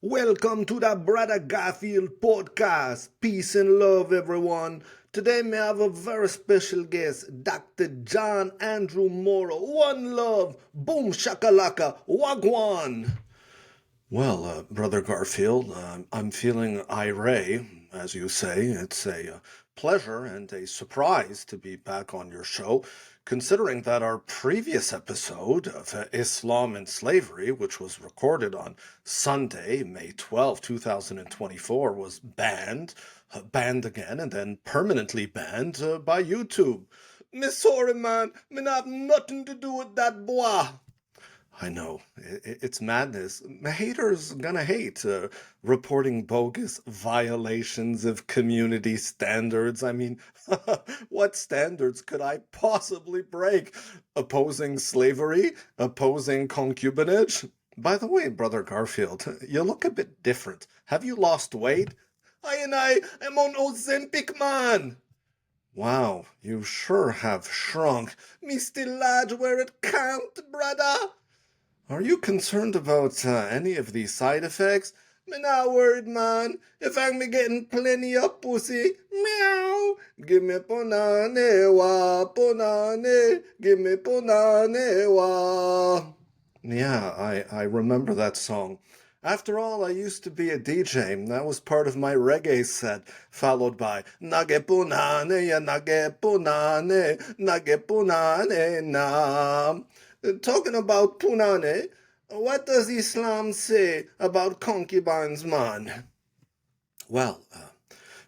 Welcome to the Broda Garfield podcast. Peace and love, everyone. Today, we have a very special guest, Dr. John Andrew Morrow. One love, boom shakalaka, wagwan. Well, Brother Garfield, I'm feeling irate, as you say. It's a pleasure and a surprise to be back on your show, considering that our previous episode of Islam and Slavery, which was recorded on Sunday, May 12, 2024, was banned again, and then permanently banned by YouTube. Me sorry, man. Me not have nothing to do with that boy. I know. It's madness. Haters gonna hate reporting bogus violations of community standards. I mean, what standards could I possibly break? Opposing slavery? Opposing concubinage? By the way, Brother Garfield, you look a bit different. Have you lost weight? I am on Ozempic, man. Wow, you sure have shrunk. Me still large where it count, brother. Are you concerned about any of these side effects? Me not worried, man. If I'm me getting plenty of pussy, meow. Give me punane wa, punane. Give me punane wa. Yeah, I remember that song. After all, I used to be a DJ. That was part of my reggae set, followed by Nage punane ya nage punane, nage punane na. Talking about punane, what does Islam say about concubines, man? Well,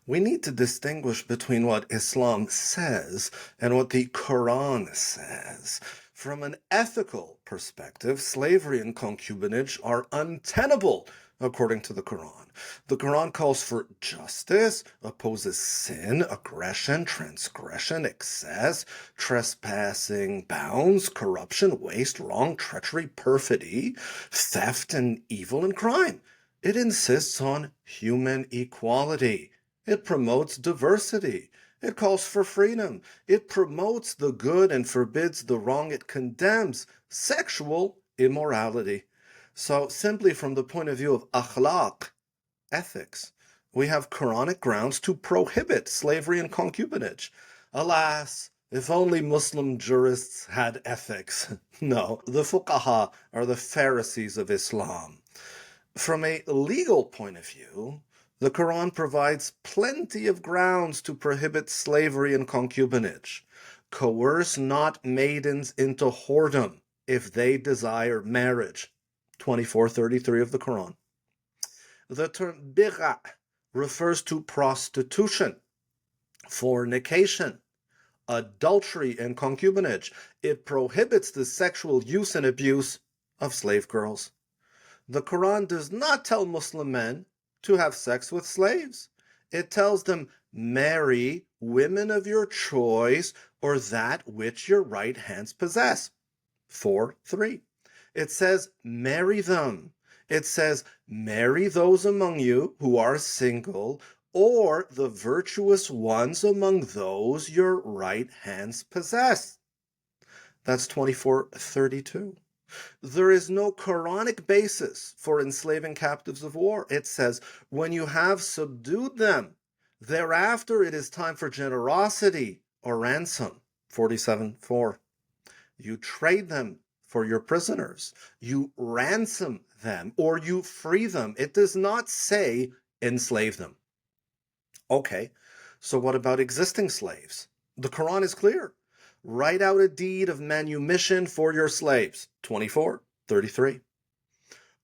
we need to distinguish between what Islam says and what the Quran says. From an ethical perspective, slavery and concubinage are untenable according to the Quran. The Quran calls for justice, opposes sin, aggression, transgression, excess, trespassing, bounds, corruption, waste, wrong, treachery, perfidy, theft, and evil and crime. It insists on human equality. It promotes diversity. It calls for freedom. It promotes the good and forbids the wrong. It condemns sexual immorality. So simply from the point of view of akhlaq, ethics, we have Quranic grounds to prohibit slavery and concubinage. Alas, if only Muslim jurists had ethics. No, the fuqaha are the Pharisees of Islam. From a legal point of view, the Quran provides plenty of grounds to prohibit slavery and concubinage. Coerce not maidens into whoredom if they desire marriage. 24:33 of the Quran. The term bigha refers to prostitution, fornication, adultery, and concubinage. It prohibits the sexual use and abuse of slave girls. The Quran does not tell Muslim men to have sex with slaves. It tells them, marry women of your choice or that which your right hands possess. 4:3. It says, marry them. It says, marry those among you who are single or the virtuous ones among those your right hands possess. That's 24:32. There is no Quranic basis for enslaving captives of war. It says, when you have subdued them, thereafter it is time for generosity or ransom. 47:4. You trade them for your prisoners. You ransom them or you free them. It does not say enslave them. Okay, so what about existing slaves? The Quran is clear. Write out a deed of manumission for your slaves. 24:33.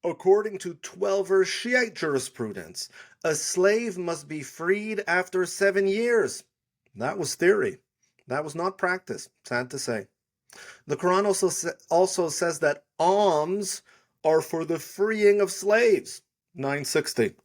According to 12er Shiite jurisprudence, a slave must be freed after 7 years. That was theory. That was not practice, sad to say. The Quran also says that alms are for the freeing of slaves. 960.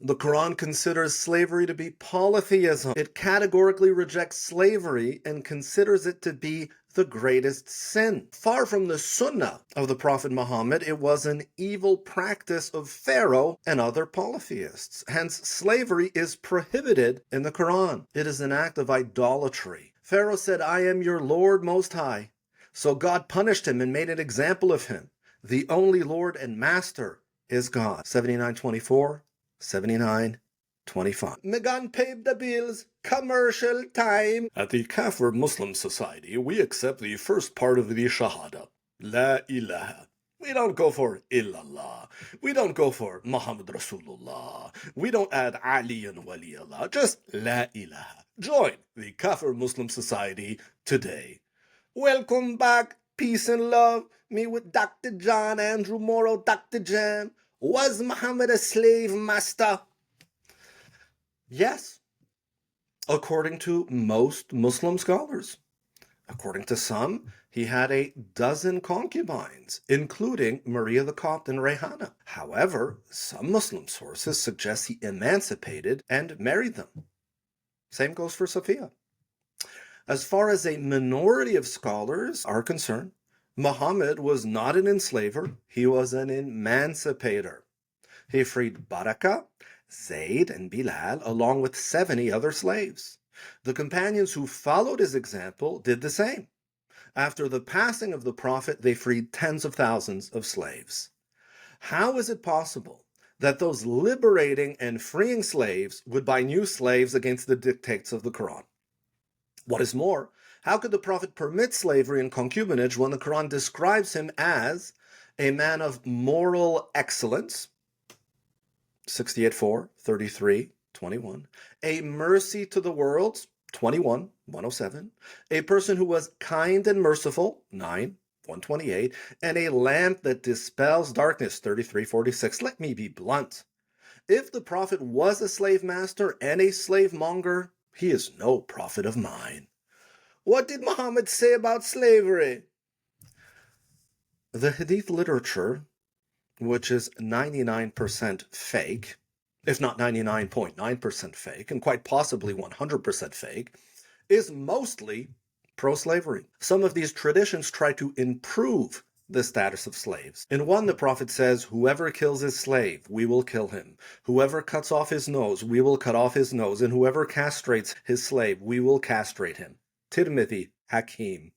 The Quran considers slavery to be polytheism. It categorically rejects slavery and considers it to be the greatest sin. Far from the sunnah of the Prophet Muhammad, it was an evil practice of Pharaoh and other polytheists. Hence, slavery is prohibited in the Quran. It is an act of idolatry. Pharaoh said, I am your Lord Most High. So God punished him and made an example of him, the only Lord and Master is God. 79:24, 79:25. Megan paid the bills. Commercial time. At the Kafir Muslim Society, we accept the first part of the Shahada. La ilaha. We don't go for illallah. We don't go for Muhammad Rasulullah. We don't add Ali and Waliullah. Just La ilaha. Join the Kafir Muslim Society today. Welcome back. Peace and love. Me with Dr. John, Andrew Morrow, Dr. Jam. Was Muhammad a slave master? Yes, according to most Muslim scholars. According to some, he had a dozen concubines, including Maria the Copt and Rayhana. However, some Muslim sources suggest he emancipated and married them. Same goes for Sophia. As far as a minority of scholars are concerned, Muhammad was not an enslaver, he was an emancipator. He freed Baraka, Zayd, and Bilal, along with 70 other slaves. The companions who followed his example did the same. After the passing of the Prophet, they freed tens of thousands of slaves. How is it possible that those liberating and freeing slaves would buy new slaves against the dictates of the Quran? What is more, how could the Prophet permit slavery and concubinage when the Quran describes him as a man of moral excellence, 68:4, 33, 21, a mercy to the world, 21, 107, a person who was kind and merciful, 9, 128, and a lamp that dispels darkness, 33, 46. Let me be blunt. If the Prophet was a slave master and a slave monger, he is no prophet of mine. What did Muhammad say about slavery? The Hadith literature, which is 99% fake, if not 99.9% fake, and quite possibly 100% fake, is mostly pro-slavery. Some of these traditions try to improve the status of slaves. In one, the Prophet says, whoever kills his slave, we will kill him. Whoever cuts off his nose, we will cut off his nose. And whoever castrates his slave, we will castrate him. Tirmidhi, Hakim.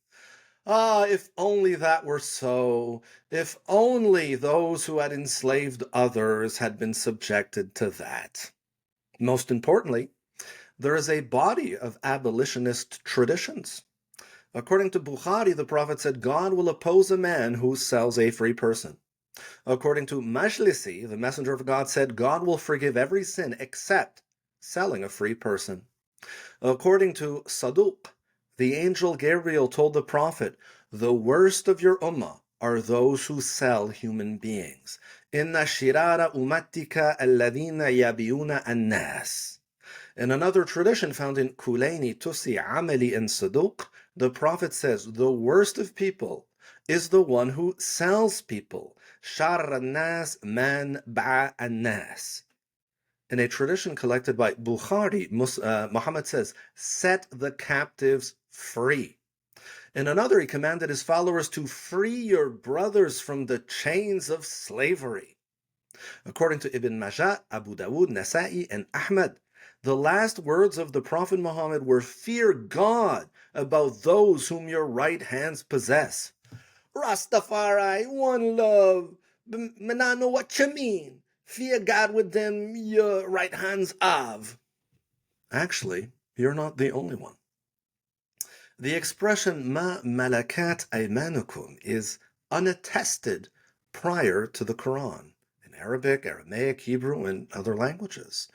Ah, if only that were so. If only those who had enslaved others had been subjected to that. Most importantly, there is a body of abolitionist traditions. According to Bukhari, the Prophet said, God will oppose a man who sells a free person. According to Majlisi, the Messenger of God said, God will forgive every sin except selling a free person. According to Saduq, the angel Gabriel told the Prophet, the worst of your ummah are those who sell human beings. Inna shirara ummatika alladhina yabiuna an-nas. In another tradition found in Kulaini, Tusi, Amali, and Saduq, the Prophet says, the worst of people is the one who sells people. Shar an-nas man ba'a an-nas. In a tradition collected by Bukhari, Muhammad says, set the captives free. In another, he commanded his followers to free your brothers from the chains of slavery. According to Ibn Majah, Abu Dawud, Nasa'i, and Ahmad, the last words of the Prophet Muhammad were, fear God about those whom your right hands possess. Rastafari, one love. Me not know what you mean. Fear God with them your right hands have. Actually, you're not the only one. The expression ma malakat aymanukum is unattested prior to the Quran in Arabic, Aramaic, Hebrew, and other languages.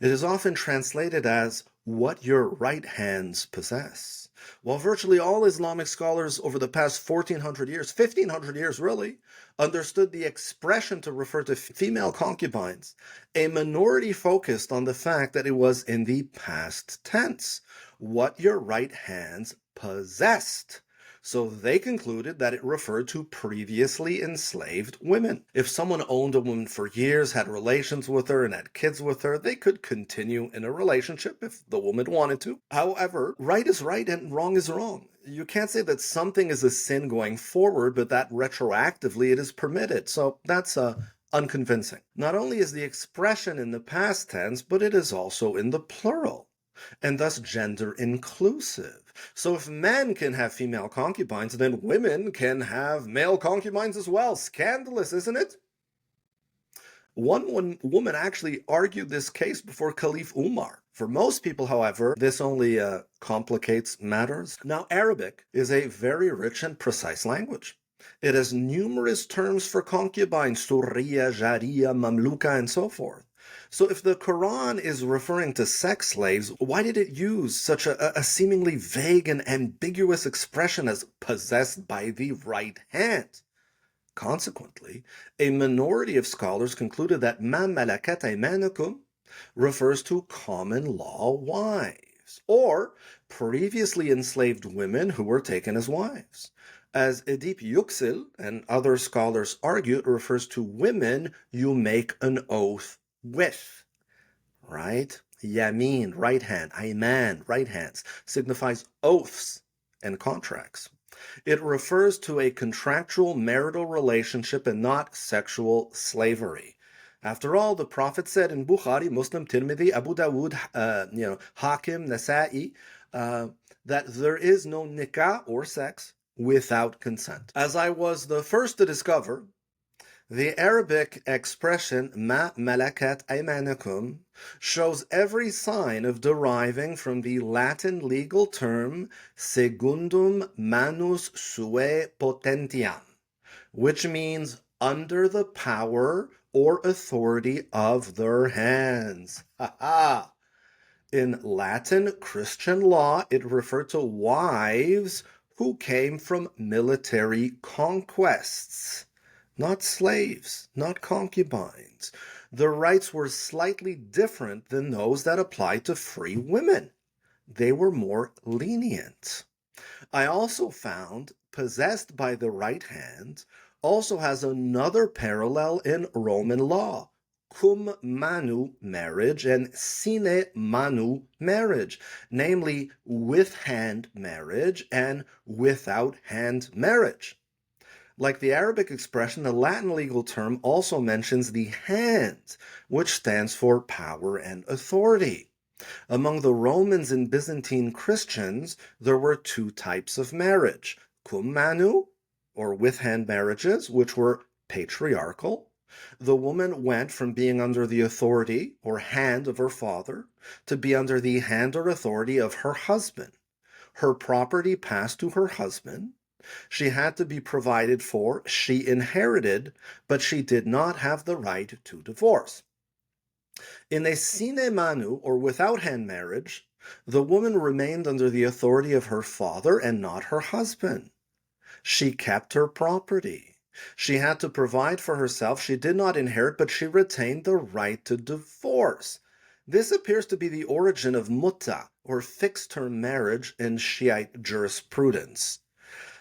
It is often translated as what your right hands possess. While virtually all Islamic scholars over the past 1,400 years, 1,500 years really, understood the expression to refer to female concubines, a minority focused on the fact that it was in the past tense, what your right hands possessed. So they concluded that it referred to previously enslaved women. If someone owned a woman for years, had relations with her, and had kids with her, they could continue in a relationship if the woman wanted to. However, right is right and wrong is wrong. You can't say that something is a sin going forward, but that retroactively it is permitted. So that's unconvincing. Not only is the expression in the past tense, but it is also in the plural, and thus gender inclusive. So if men can have female concubines, then women can have male concubines as well. Scandalous, isn't it? One woman actually argued this case before Caliph Umar. For most people, however, this only complicates matters. Now, Arabic is a very rich and precise language. It has numerous terms for concubines, surriya, jariya, mamluka, and so forth. So if the Quran is referring to sex slaves, why did it use such a seemingly vague and ambiguous expression as possessed by the right hand? Consequently, a minority of scholars concluded that ma malakat aymanukum refers to common law wives, or previously enslaved women who were taken as wives. As Edip Yüksel and other scholars argue, it refers to women you make an oath with, right? Yamin, right hand, ayman, right hands, signifies oaths and contracts. It refers to a contractual marital relationship and not sexual slavery. After all, the Prophet said in Bukhari, Muslim, Tirmidhi, Abu Dawood, Hakim, Nasa'i, that there is no nikah or sex without consent. As I was the first to discover, the Arabic expression ma malakat aymanukum shows every sign of deriving from the Latin legal term secundum manus sue potentiam, which means under the power or authority of their hands. Ha ha! In Latin Christian law, it referred to wives who came from military conquests. Not slaves, not concubines. The rights were slightly different than those that applied to free women. They were more lenient. I also found possessed by the right hand also has another parallel in Roman law. Cum manu marriage and sine manu marriage, namely with hand marriage and without hand marriage. Like the Arabic expression, the Latin legal term also mentions the hand, which stands for power and authority. Among the Romans and Byzantine Christians, there were two types of marriage: cum manu, or with hand marriages, which were patriarchal. The woman went from being under the authority or hand of her father to be under the hand or authority of her husband. Her property passed to her husband. She had to be provided for, she inherited, but she did not have the right to divorce. In a sine manu, or without hand marriage, the woman remained under the authority of her father and not her husband. She kept her property. She had to provide for herself. She did not inherit, but she retained the right to divorce. This appears to be the origin of mutta, or fixed-term marriage, in Shiite jurisprudence.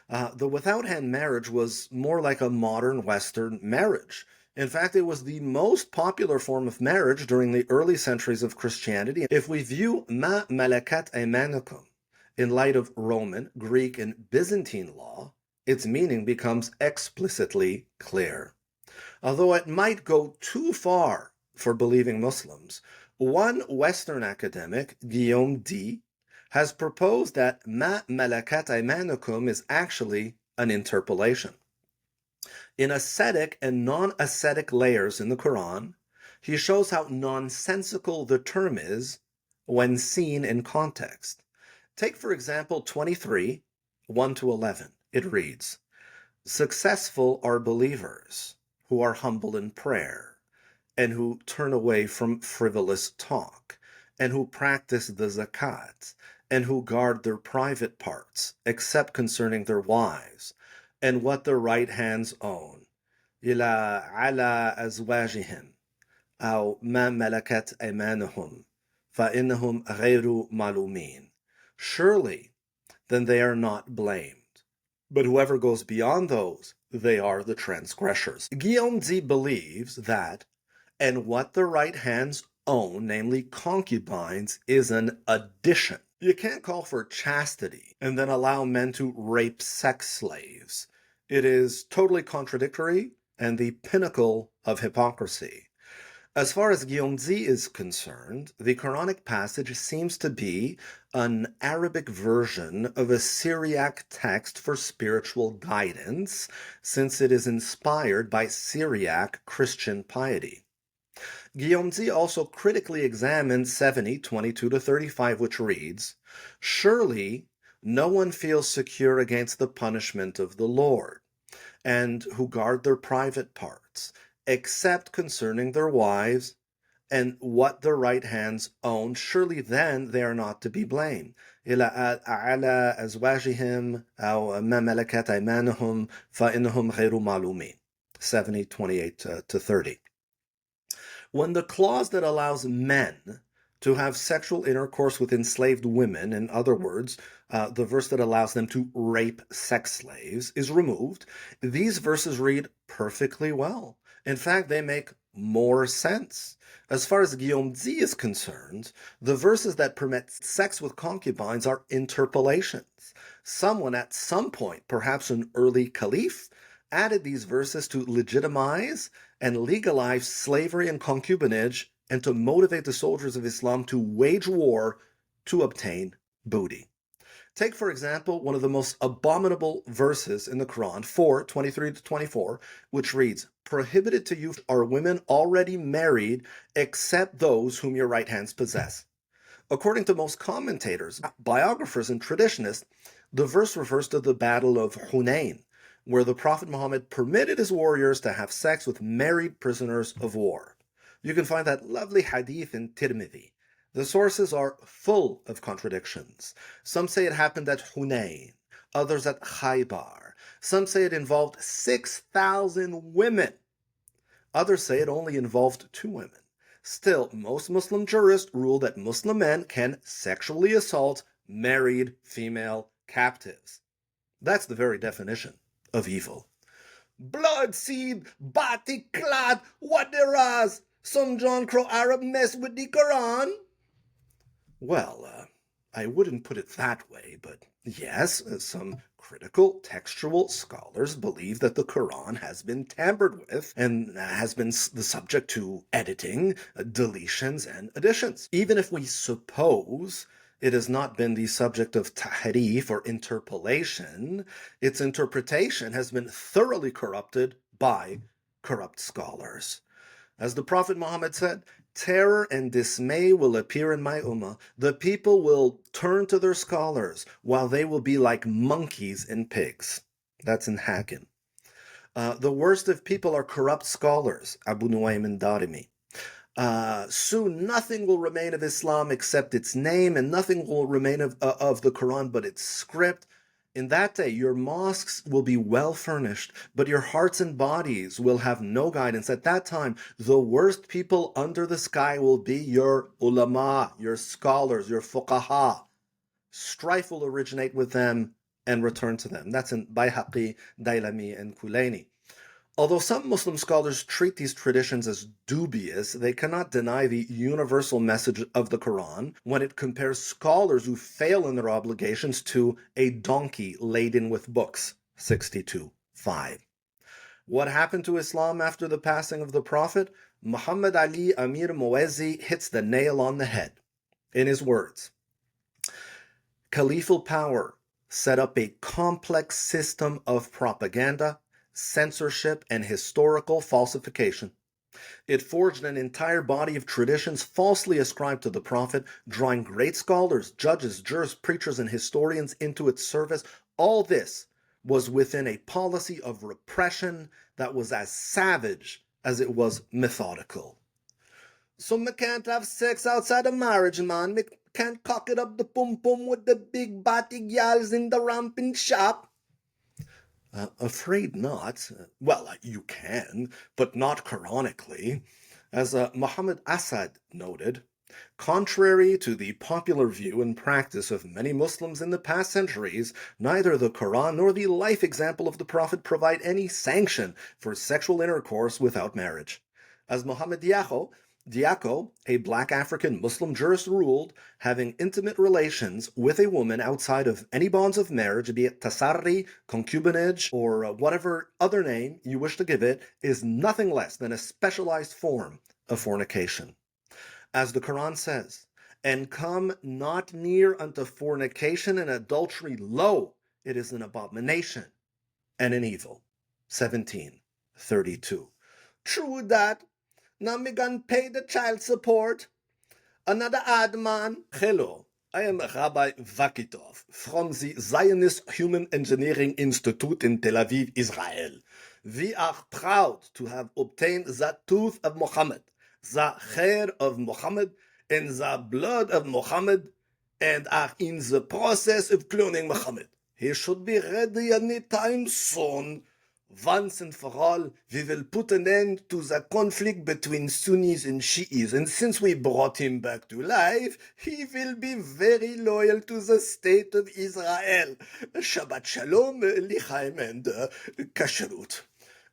The without-hand marriage was more like a modern Western marriage. In fact, it was the most popular form of marriage during the early centuries of Christianity. If we view ma malakat aymanukum in light of Roman, Greek, and Byzantine law, its meaning becomes explicitly clear. Although it might go too far for believing Muslims, one Western academic, Guillaume D., has proposed that ma malakat aymanukum is actually an interpolation. In ascetic and non-ascetic layers in the Quran, he shows how nonsensical the term is when seen in context. Take, for example, 23, 1 to 11. It reads, "Successful are believers who are humble in prayer and who turn away from frivolous talk and who practice the zakat and who guard their private parts, except concerning their wives, and what their right hands own, إلى على أزواجهم أو ما ملكت أيمانهم فإنهم غير ملومين. Surely, then they are not blamed. But whoever goes beyond those, they are the transgressors." Guillaume Z believes that, and what the right hands own, namely concubines, is an addition. You can't call for chastity and then allow men to rape sex slaves. It is totally contradictory and the pinnacle of hypocrisy. As far as Guillaume Z is concerned, the Quranic passage seems to be an Arabic version of a Syriac text for spiritual guidance, since it is inspired by Syriac Christian piety. Guillaume also critically examined 70:22-35, which reads, "Surely no one feels secure against the punishment of the Lord, and who guard their private parts, except concerning their wives and what their right hands own. Surely then they are not to be blamed. إلى على أزواجهم أو ما ملكت أيمانهم فإنهم غير معلومين." 70:28-30. When the clause that allows men to have sexual intercourse with enslaved women, in other words, the verse that allows them to rape sex slaves, is removed, these verses read perfectly well. In fact, they make more sense. As far as Guillaume is concerned, the verses that permit sex with concubines are interpolations. Someone at some point, perhaps an early caliph, added these verses to legitimize and legalize slavery and concubinage and to motivate the soldiers of Islam to wage war to obtain booty. Take, for example, one of the most abominable verses in the Quran, 4:23-24, which reads, "Prohibited to you are women already married except those whom your right hands possess." According to most commentators, biographers, and traditionists, the verse refers to the Battle of Hunain, where the Prophet Muhammad permitted his warriors to have sex with married prisoners of war. You can find that lovely hadith in Tirmidhi. The sources are full of contradictions. Some say it happened at Hunain, others at Khaybar. Some say it involved 6,000 women. Others say it only involved 2 women. Still, most Muslim jurists rule that Muslim men can sexually assault married female captives. That's the very definition of evil. Blood seed, batik clad, what there is? Some John Crow Arab mess with the Quran? Well, I wouldn't put it that way, but yes, some critical textual scholars believe that the Quran has been tampered with and has been the subject to editing, deletions, and additions. Even if we suppose it has not been the subject of tahrif or interpolation, its interpretation has been thoroughly corrupted by corrupt scholars. As the Prophet Muhammad said, "Terror and dismay will appear in my ummah. The people will turn to their scholars, while they will be like monkeys and pigs." That's in Hakim. The worst of people are corrupt scholars, Abu Nuaym and Darimi. Soon nothing will remain of Islam except its name, and nothing will remain of the Quran but its script. In that day, your mosques will be well furnished, but your hearts and bodies will have no guidance. At that time, the worst people under the sky will be your ulama, your scholars, your fuqaha. Strife will originate with them and return to them. That's in Bayhaqi, Dailami, and Kulaini. Although some Muslim scholars treat these traditions as dubious, they cannot deny the universal message of the Quran when it compares scholars who fail in their obligations to a donkey laden with books. 62:5. What happened to Islam after the passing of the Prophet? Muhammad Ali Amir Muezzi hits the nail on the head. In his words, "Caliphal power set up a complex system of propaganda, censorship, and historical falsification. It forged an entire body of traditions falsely ascribed to the Prophet, drawing great scholars, judges, jurists, preachers, and historians into its service. All this was within a policy of repression that was as savage as it was methodical." So me can't have sex outside of marriage, man. Me can't cock it up the pum-pum with the big batty gals in the ramping shop. Afraid not. Well, you can, but not Quranically. As Muhammad Asad noted, contrary to the popular view and practice of many Muslims in the past centuries, neither the Quran nor the life example of the Prophet provide any sanction for sexual intercourse without marriage. As Muhammad Diaco, a black African Muslim jurist, ruled, having intimate relations with a woman outside of any bonds of marriage, be it tasarri, concubinage, or whatever other name you wish to give it, is nothing less than a specialized form of fornication. As the Quran says, "And come not near unto fornication and adultery, lo, it is an abomination and an evil." 17:32. True that. Now me gon' pay the child support. Another ad man. Hello, I am Rabbi Vakitov from the Zionist Human Engineering Institute in Tel Aviv, Israel. We are proud to have obtained the tooth of Muhammad, the hair of Muhammad, and the blood of Muhammad, and are in the process of cloning Muhammad. He should be ready any time soon. Once and for all, we will put an end to the conflict between Sunnis and Shi'is, and since we brought him back to life, he will be very loyal to the state of Israel. Shabbat Shalom, Lichaim, and Kashrut.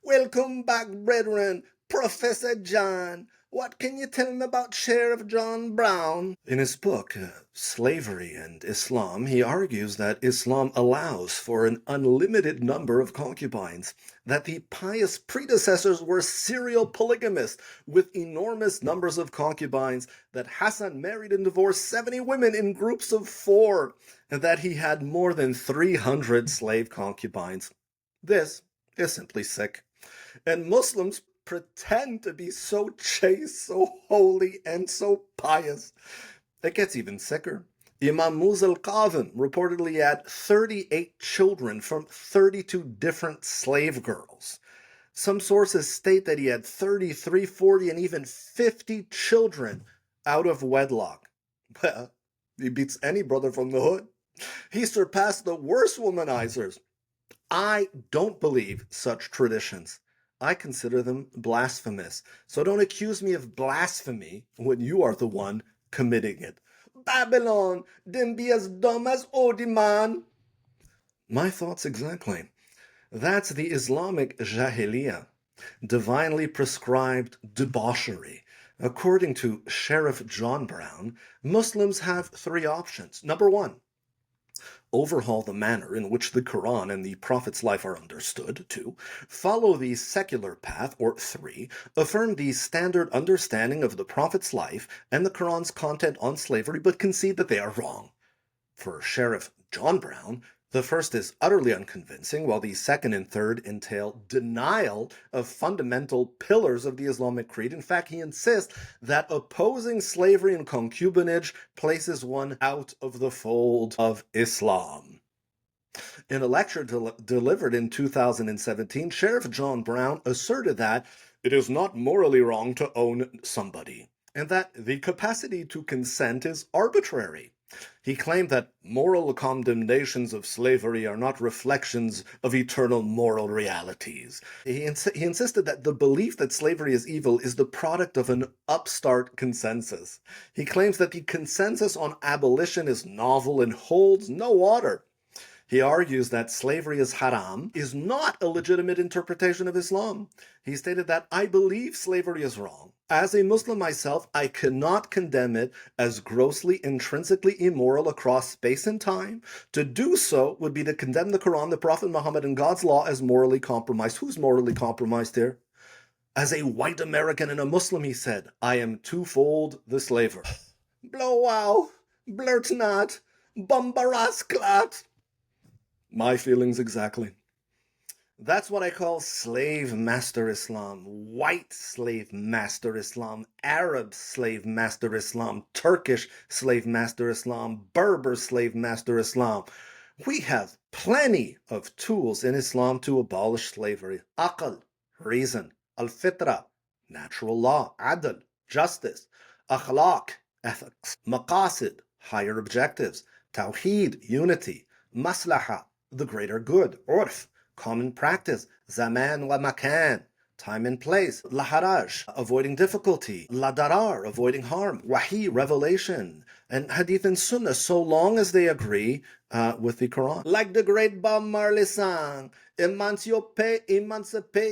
Welcome back, brethren. Professor John, what can you tell me about Sheriff John Brown? In his book, Slavery and Islam, he argues that Islam allows for an unlimited number of concubines, that the pious predecessors were serial polygamists with enormous numbers of concubines, that Hassan married and divorced 70 women in groups of 4, and that he had more than 300 slave concubines. This is simply sick. And Muslims pretend to be so chaste, so holy, and so pious. It gets even sicker. Imam Musa al-Qadhin reportedly had 38 children from 32 different slave girls. Some sources state that he had 33, 40, and even 50 children out of wedlock. Well, he beats any brother from the hood. He surpassed the worst womanizers. I don't believe such traditions. I consider them blasphemous. So don't accuse me of blasphemy when you are the one committing it. Babylon, then be as dumb as Odi, man. My thoughts exactly. That's the Islamic Jahiliyyah, divinely prescribed debauchery. According to Sheriff John Brown, Muslims have 3 options. Number 1, overhaul the manner in which the Quran and the Prophet's life are understood. 2, follow the secular path. Or 3, affirm the standard understanding of the Prophet's life and the Quran's content on slavery, but concede that they are wrong. For Sheriff John Brown, the first is utterly unconvincing, while the second and third entail denial of fundamental pillars of the Islamic creed. In fact, he insists that opposing slavery and concubinage places one out of the fold of Islam. In a lecture delivered in 2017, Sheriff John Brown asserted that it is not morally wrong to own somebody, and that the capacity to consent is arbitrary. He claimed that moral condemnations of slavery are not reflections of eternal moral realities. He insisted that the belief that slavery is evil is the product of an upstart consensus. He claims that the consensus on abolition is novel and holds no water. He argues that slavery is haram is not a legitimate interpretation of Islam. He stated that I believe slavery is wrong. As a Muslim myself, I cannot condemn it as grossly intrinsically immoral across space and time. To do so would be to condemn the Quran, the Prophet Muhammad, and God's law as morally compromised. Who's morally compromised here? As a white American and a Muslim, he said, I am twofold the slaver. Blow wow, blurt not, bumbaras clat. My feelings exactly. That's what I call slave master Islam, white slave master Islam, Arab slave master Islam, Turkish slave master Islam, Berber slave master Islam. We have plenty of tools in Islam to abolish slavery. Aql, reason, al-fitra, natural law, adl, justice, akhlaq, ethics, maqasid, higher objectives, tawheed, unity, maslaha, the greater good, urf, common practice, zaman wa makan, time and place, laharaj, avoiding difficulty, ladarar, avoiding harm, wahi, revelation, and hadith and sunnah, so long as they agree with the Quran. Like the great Bob Marley sang, emancipate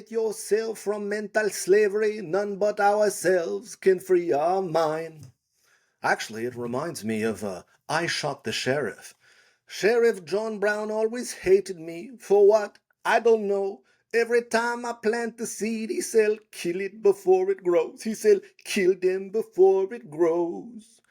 yourself from mental slavery, none but ourselves can free our mind. Actually, it reminds me of I Shot the Sheriff. Sheriff John Brown always hated me. For what? I don't know. Every time I plant the seed, he said, kill it before it grows. He said, kill them before it grows.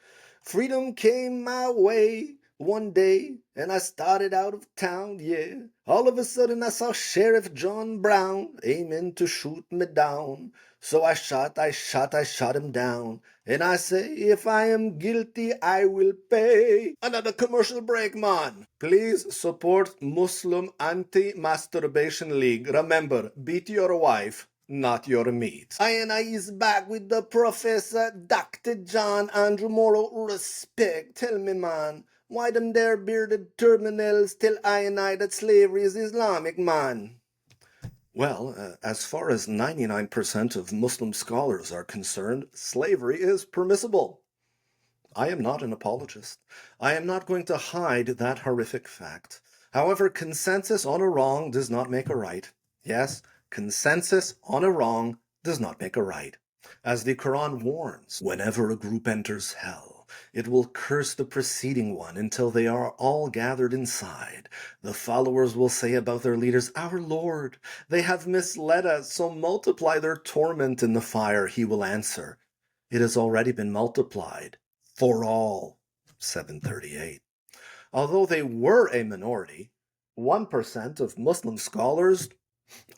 Freedom came my way one day, and I started out of town, yeah. All of a sudden, I saw Sheriff John Brown aiming to shoot me down. So I shot him down. And I say, if I am guilty, I will pay. Another commercial break, man. Please support Muslim Anti-Masturbation League. Remember, beat your wife, not your meat. I is back with the Professor Dr. John Andrew Morrow. Respect. Tell me, man, why them there bearded terminals tell I that slavery is Islamic, man? Well, as far as 99% of Muslim scholars are concerned, slavery is permissible. I am not an apologist. I am not going to hide that horrific fact. However, consensus on a wrong does not make a right. Yes, consensus on a wrong does not make a right. As the Quran warns, whenever a group enters hell, it will curse the preceding one until they are all gathered inside. The followers will say about their leaders, "Our Lord, they have misled us, so multiply their torment in the fire." He will answer, "It has already been multiplied for all." 738. Although they were a minority, 1% of Muslim scholars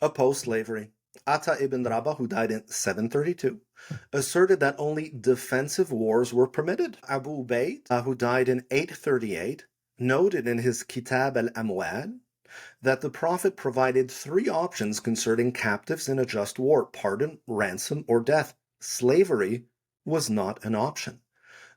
opposed slavery. Atta ibn Rabah, who died in 732, asserted that only defensive wars were permitted. Abu Ubayd, who died in 838, noted in his Kitab al-Amwal that the Prophet provided three options concerning captives in a just war: pardon, ransom, or death. Slavery was not an option.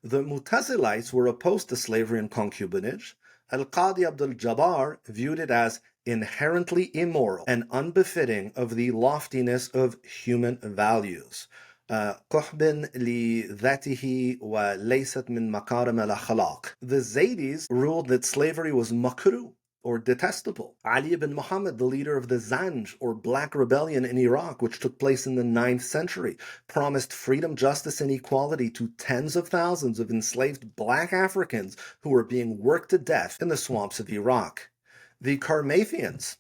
The Mutazilites were opposed to slavery and concubinage. Al-Qadi Abdul Jabbar viewed it as inherently immoral and unbefitting of the loftiness of human values. قحب لذاته وليست من مكارم الأخلاق. The Zaydis ruled that slavery was makruh, or detestable. Ali ibn Muhammad, the leader of the Zanj, or Black Rebellion in Iraq, which took place in the 9th century, promised freedom, justice, and equality to tens of thousands of enslaved black Africans who were being worked to death in the swamps of Iraq. The Carmathians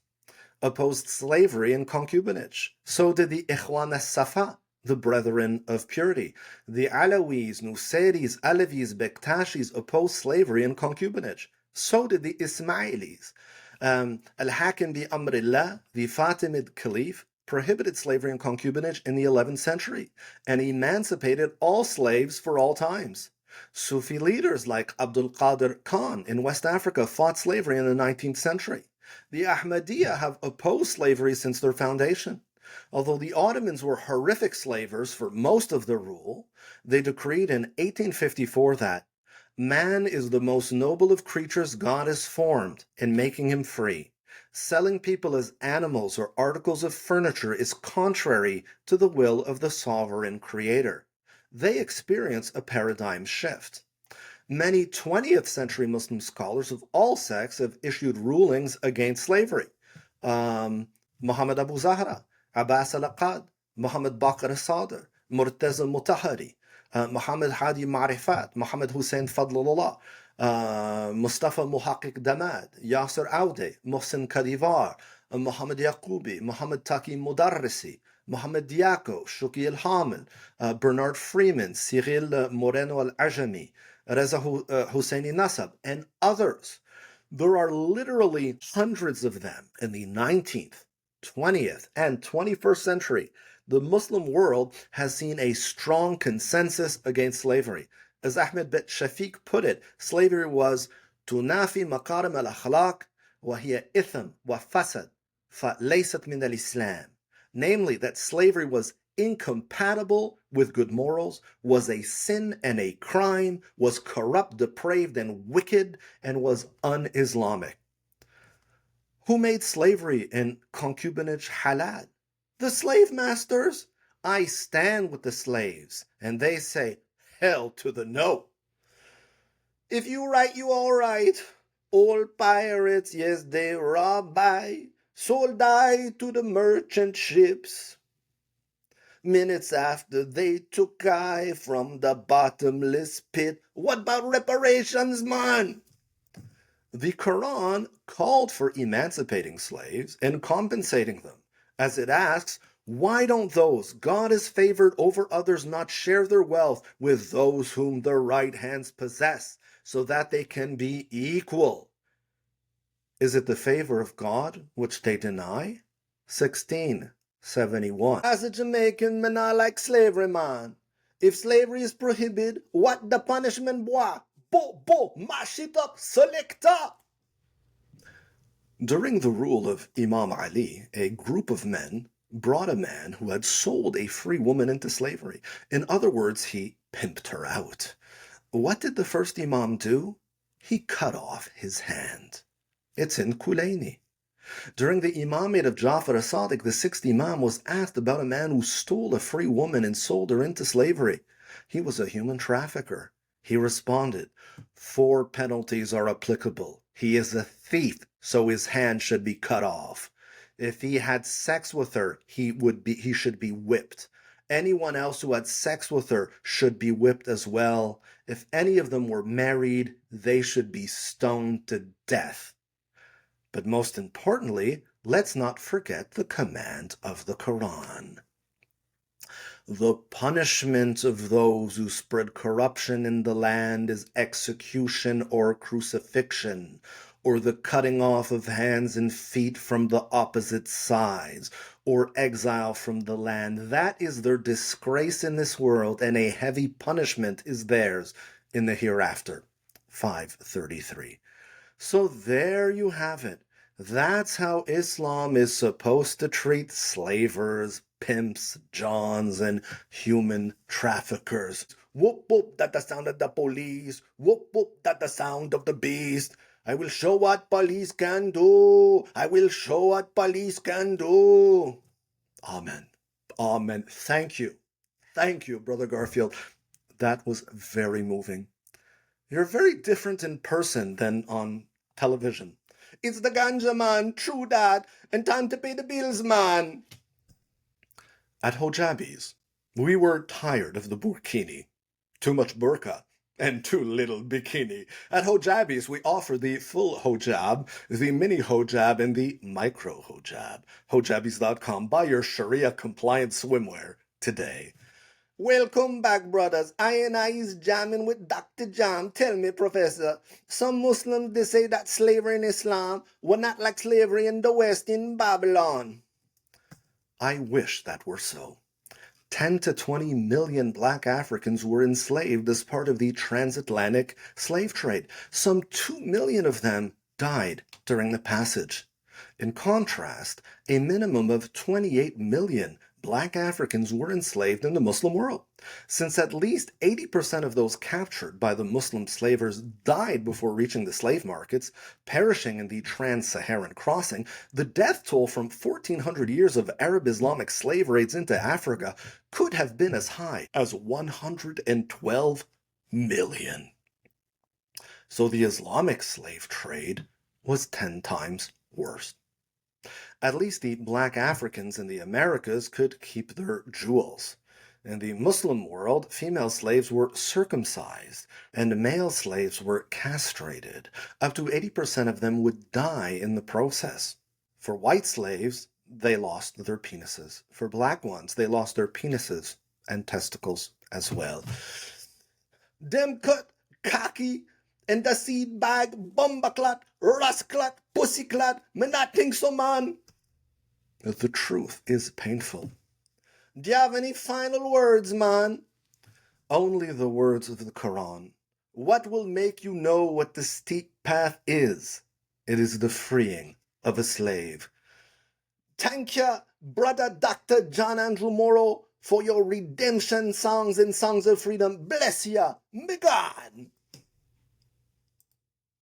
opposed slavery and concubinage. So did the Ikhwan as-Safa, the Brethren of Purity. The Alawis, Nusayris, Alavis, Bektashis opposed slavery and concubinage. So did the Ismailis. Al-Hakim bi Amrillah, the Fatimid Caliph, prohibited slavery and concubinage in the 11th century and emancipated all slaves for all times. Sufi leaders like Abdul Qadir Khan in West Africa fought slavery in the 19th century. The Ahmadiyya have opposed slavery since their foundation. Although the Ottomans were horrific slavers for most of their rule, they decreed in 1854 that man is the most noble of creatures God has formed in making him free. Selling people as animals or articles of furniture is contrary to the will of the sovereign creator. They experience a paradigm shift. Many 20th century Muslim scholars of all sects have issued rulings against slavery. Muhammad Abu Zahra, Abbas al-Aqad, Muhammad Baqir al-Sadr, Murtaza Mutahari, Muhammad Hadi Ma'rifat, Muhammad Hussein Fadlullah, Mustafa Muhaqiq Damad, Yasser Aude, Mohsen Kadivar, Muhammad Yaqubi, Muhammad Taki Mudarrisi, Muhammad Diako, Shuki al-Hamil, Bernard Freeman, Cyril Moreno al-Ajami, Reza Husseini Nasab, and others. There are literally hundreds of them in the 19th, 20th, and 21st century. The Muslim world has seen a strong consensus against slavery. As Ahmed bin Shafiq put it, slavery was tunafi makarim al-akhlaq wa hiya itham wa fasad fa laysat min al-Islam. Namely, that slavery was incompatible with good morals, was a sin and a crime, was corrupt, depraved, and wicked, and was un-Islamic. Who made slavery and concubinage halal? The slave masters. I stand with the slaves, and they say, hell to the no. If you right, you all right. All pirates, yes, they rob I, sold I to the merchant ships. Minutes after they took I from the bottomless pit. What about reparations, man? The Quran called for emancipating slaves and compensating them, as it asks, why don't those God has favored over others not share their wealth with those whom their right hands possess, so that they can be equal? Is it the favor of God which they deny? 16. 71. As a Jamaican, me not like slavery, man. If slavery is prohibited, what the punishment, boy? Bo, mash it up, selector! During the rule of Imam Ali, a group of men brought a man who had sold a free woman into slavery. In other words, he pimped her out. What did the first Imam do? He cut off his hand. It's in Kulaini. During the imamate of Jafar as-Sadiq, the sixth Imam was asked about a man who stole a free woman and sold her into slavery. He was a human trafficker. He responded, 4 penalties are applicable. He is a thief, so his hand should be cut off. If he had sex with her, he should be whipped. Anyone else who had sex with her should be whipped as well. If any of them were married, they should be stoned to death. But most importantly, let's not forget the command of the Quran. The punishment of those who spread corruption in the land is execution or crucifixion, or the cutting off of hands and feet from the opposite sides, or exile from the land. That is their disgrace in this world, and a heavy punishment is theirs in the hereafter. 533. So there you have it. That's how Islam is supposed to treat slavers, pimps, johns, and human traffickers. Whoop, whoop, that the sound of the police. Whoop, whoop, that the sound of the beast. I will show what police can do. I will show what police can do. Amen. Amen. Thank you. Thank you, Brother Garfield. That was very moving. You're very different in person than on television. It's the ganja, man, true that, and time to pay the bills, man. At Hojabis, we were tired of the burkini. Too much burqa and too little bikini. At Hojabis, we offer the full hojab, the mini hojab, and the micro hojab. Hojabis.com. Buy your Sharia-compliant swimwear today. Welcome back, brothers. I is jamming with Dr. Jam. Tell me, Professor, some Muslims, they say that slavery in Islam were not like slavery in the West in Babylon. I wish that were so. 10 to 20 million black Africans were enslaved as part of the transatlantic slave trade. Some 2 million of them died during the passage. In contrast, a minimum of 28 million black Africans were enslaved in the Muslim world. Since at least 80% of those captured by the Muslim slavers died before reaching the slave markets, perishing in the trans-Saharan crossing, the death toll from 1,400 years of Arab-Islamic slave raids into Africa could have been as high as 112 million. So the Islamic slave trade was 10 times worse. At least the black Africans in the Americas could keep their jewels. In the Muslim world, female slaves were circumcised and male slaves were castrated. Up to 80% of them would die in the process. For white slaves, they lost their penises. For black ones, they lost their penises and testicles as well. Them cut cocky and the seed bag, bumbaclat, rasclat, pussyclat, me not think so, man. The truth is painful. Do you have any final words, man? Only the words of the Quran. What will make you know what the steep path is? It is the freeing of a slave. Thank you, brother Dr. John Andrew Morrow, for your redemption songs and songs of freedom. Bless ya. May God.